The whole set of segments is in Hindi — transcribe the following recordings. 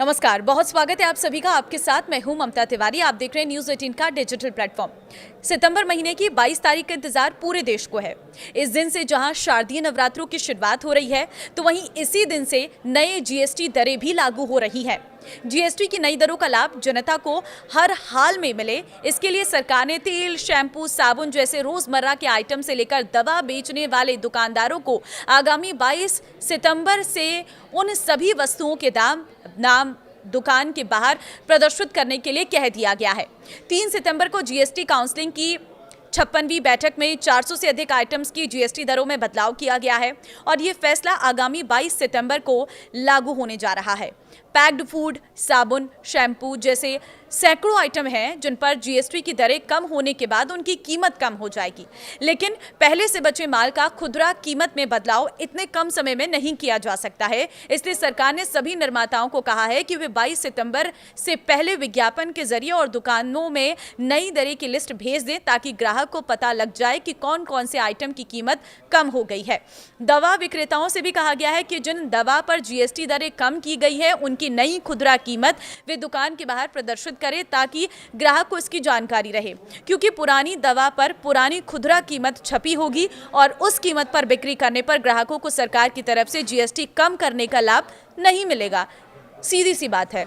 नमस्कार, बहुत स्वागत है आप सभी का। आपके साथ मैं हूं ममता तिवारी। आप देख रहे हैं न्यूज़ 18 का डिजिटल प्लेटफॉर्म। सितंबर महीने की 22 तारीख का इंतजार पूरे देश को है। इस दिन से जहां शारदीय नवरात्रों की शुरुआत हो रही है, तो वहीं इसी दिन से नए जीएसटी दरें भी लागू हो रही हैं। जीएसटी की नई दरों का लाभ जनता को हर हाल में मिले, इसके लिए सरकार ने तेल, शैम्पू, साबुन जैसे रोजमर्रा के आइटम से लेकर दवा बेचने वाले दुकानदारों को आगामी 22 सितंबर से उन सभी वस्तुओं के नाम दुकान के बाहर प्रदर्शित करने के लिए कह दिया गया है। 3 सितंबर को जीएसटी काउंसिलिंग की 56वीं बैठक में 400 से अधिक आइटम्स की जीएसटी दरों में बदलाव किया गया है और ये फैसला आगामी 22 सितंबर को लागू होने जा रहा है। पैक्ड फूड, साबुन, शैम्पू जैसे सैकड़ों आइटम हैं जिन पर जीएसटी की दरें कम होने के बाद उनकी कीमत कम हो जाएगी, लेकिन पहले से बचे माल का खुदरा कीमत में बदलाव इतने कम समय में नहीं किया जा सकता है। इसलिए सरकार ने सभी निर्माताओं को कहा है कि वे 22 सितंबर से पहले विज्ञापन के जरिए और दुकानों में नई दरें की लिस्ट भेज दें, ताकि ग्राहक को पता लग जाए कि कौन कौन से आइटम की कीमत कम हो गई है। दवा विक्रेताओं से भी कहा गया है कि जिन दवा पर जीएसटी दरें कम की गई है, उनकी नई खुदरा कीमत वे दुकान के बाहर प्रदर्शित करें, ताकि ग्राहक को इसकी जानकारी रहे, क्योंकि पुरानी दवा पर पुरानी खुदरा कीमत छपी होगी और उस कीमत पर बिक्री करने पर ग्राहकों को सरकार की तरफ से जीएसटी कम करने का लाभ नहीं मिलेगा। सीधी सी बात है।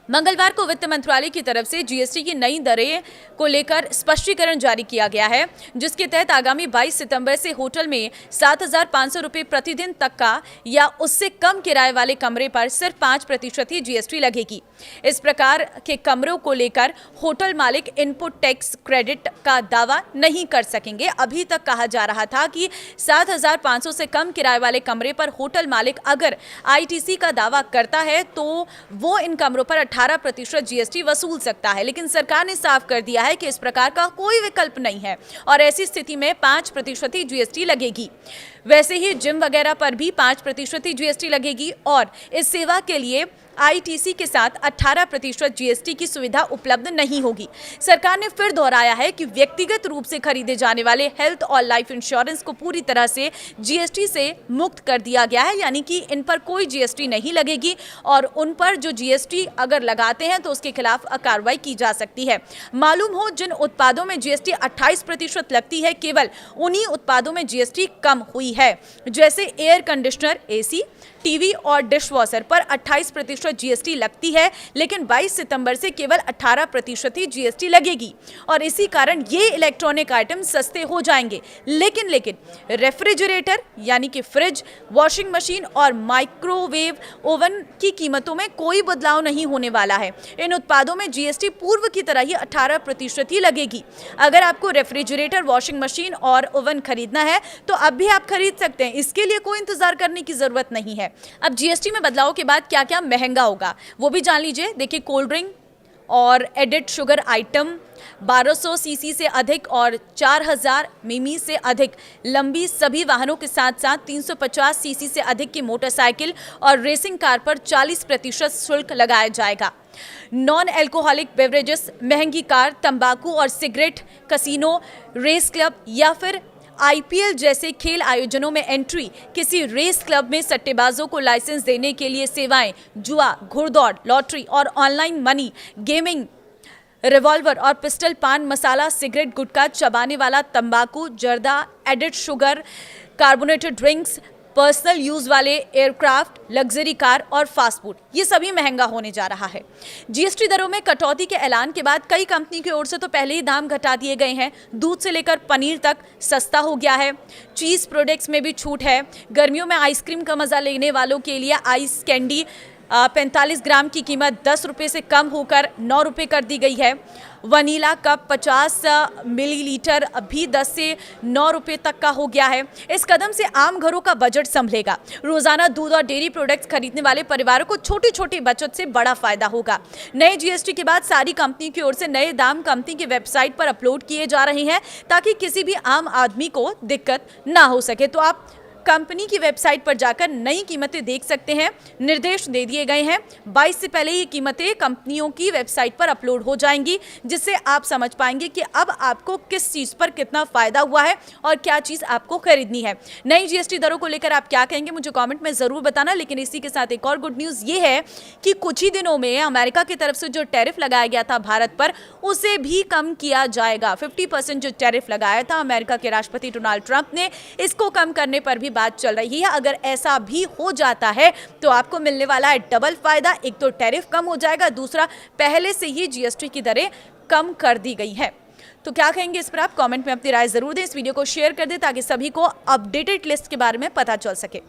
मंगलवार को वित्त मंत्रालय की तरफ से जीएसटी की नई दरें को लेकर स्पष्टीकरण जारी किया गया है, जिसके तहत आगामी 22 सितंबर से होटल में 7,500 रुपये प्रतिदिन तक का या उससे कम किराए वाले कमरे पर सिर्फ 5% ही जीएसटी लगेगी। इस प्रकार के कमरों को लेकर होटल मालिक इनपुट टैक्स क्रेडिट का दावा नहीं कर सकेंगे। अभी तक कहा जा रहा था कि 7,500 से कम किराए वाले कमरे पर होटल मालिक अगर आईटीसी का दावा करता है तो वो इन कमरों पर 18% जीएसटी वसूल सकता है, लेकिन सरकार ने साफ कर दिया है कि इस प्रकार का कोई विकल्प नहीं है और ऐसी स्थिति में 5% ही जीएसटी लगेगी। वैसे ही जिम वगैरह पर भी 5% ही जीएसटी लगेगी और इस सेवा के लिए आईटीसी के साथ 18% जीएसटी की सुविधा उपलब्ध नहीं होगी। सरकार ने फिर दोहराया है कि व्यक्तिगत रूप से खरीदे जाने वाले हेल्थ और लाइफ इंश्योरेंस को पूरी तरह से जीएसटी से मुक्त कर दिया गया है, यानी कि इन पर कोई जीएसटी नहीं लगेगी और उन पर जो जीएसटी अगर लगाते हैं तो उसके खिलाफ कार्रवाई की जा सकती है। मालूम हो, जिन उत्पादों में जीएसटी 28% लगती है, केवल उन्हीं उत्पादों में जीएसटी कम हुई है, जैसे एयर कंडीशनर, एसी, टीवी और डिशवॉशर पर 28% जीएसटी लगती है, लेकिन 22 सितंबर से केवल 18% ही जीएसटी लगेगी और इसी कारण ये इलेक्ट्रॉनिक आइटम सस्ते हो जाएंगे। लेकिन रेफ्रिजरेटर यानी कि फ्रिज, वॉशिंग मशीन और माइक्रोवेव ओवन की कीमतों में कोई बदलाव नहीं होने वाला है। इन उत्पादों में जीएसटी पूर्व की तरह ही 18% ही लगेगी। अगर आपको रेफ्रिजरेटर, वॉशिंग मशीन और ओवन खरीदना है तो अब भी आप खरीद सकते हैं, इसके लिए कोई इंतजार करने की जरूरत नहीं है। अब जीएसटी में बदलाव के बाद क्या क्या महंगा होगा वो भी जान लीजिए। देखिए, कोल्ड ड्रिंक और एडेड शुगर आइटम 1200 सीसी से अधिक और 4000 मिमी से अधिक लंबी सभी वाहनों के साथ साथ 350 सीसी से अधिक की मोटरसाइकिल और रेसिंग कार पर 40% शुल्क लगाया जाएगा। नॉन एल्कोहलिक बेवरेजेस, महंगी कार, तंबाकू और सिगरेट, कसिनो, रेस क्लब या फिर आईपीएल जैसे खेल आयोजनों में एंट्री, किसी रेस क्लब में सट्टेबाजों को लाइसेंस देने के लिए सेवाएं, जुआ, घुड़दौड़, लॉटरी और ऑनलाइन मनी गेमिंग, रिवॉल्वर और पिस्टल, पान मसाला, सिगरेट, गुटखा, चबाने वाला तंबाकू, जर्दा, added sugar, carbonated drinks, personal use वाले एयरक्राफ्ट, लग्जरी कार और फास्ट फूड, ये सभी महंगा होने जा रहा है। जीएसटी दरों में कटौती के ऐलान के बाद कई कंपनी की ओर से तो पहले ही दाम घटा दिए गए हैं। दूध से लेकर पनीर तक सस्ता हो गया है। चीज प्रोडक्ट्स में भी छूट है। गर्मियों में आइसक्रीम का मजा लेने वालों के लिए आइस कैंडी 45 ग्राम की कीमत 10 रुपये से कम होकर 9 रुपये कर दी गई है। वनीला कप 50 मिलीलीटर भी 10 से 9 रुपये तक का हो गया है। इस कदम से आम घरों का बजट संभलेगा। रोजाना दूध और डेयरी प्रोडक्ट्स खरीदने वाले परिवारों को छोटी छोटी बचत से बड़ा फायदा होगा। नए जीएसटी के बाद सारी कंपनी की ओर से नए दाम कंपनी की वेबसाइट पर अपलोड किए जा रहे हैं, ताकि किसी भी आम आदमी को दिक्कत ना हो सके। तो आप कंपनी की वेबसाइट पर जाकर नई कीमतें देख सकते हैं। निर्देश दे दिए गए हैं, 22 से पहले ये कीमतें कंपनियों की वेबसाइट पर अपलोड हो जाएंगी, जिससे आप समझ पाएंगे कि अब आपको किस चीज पर कितना फायदा हुआ है और क्या चीज आपको खरीदनी है। नई जीएसटी दरों को लेकर आप क्या कहेंगे मुझे कमेंट में जरूर बताना। लेकिन इसी के साथ एक और गुड न्यूज ये है कि कुछ ही दिनों में अमेरिका की तरफ से जो टैरिफ लगाया गया था भारत पर, उसे भी कम किया जाएगा। 50% जो टैरिफ लगाया था अमेरिका के राष्ट्रपति डोनाल्ड ट्रंप ने, इसको कम करने पर भी बात चल रही है। अगर ऐसा भी हो जाता है तो आपको मिलने वाला है डबल फायदा। एक तो टैरिफ कम हो जाएगा, दूसरा पहले से ही जीएसटी की दरें कम कर दी गई है। तो क्या कहेंगे इस पर आप कमेंट में अपनी राय जरूर दें। इस वीडियो को शेयर कर दें ताकि सभी को अपडेटेड लिस्ट के बारे में पता चल सके।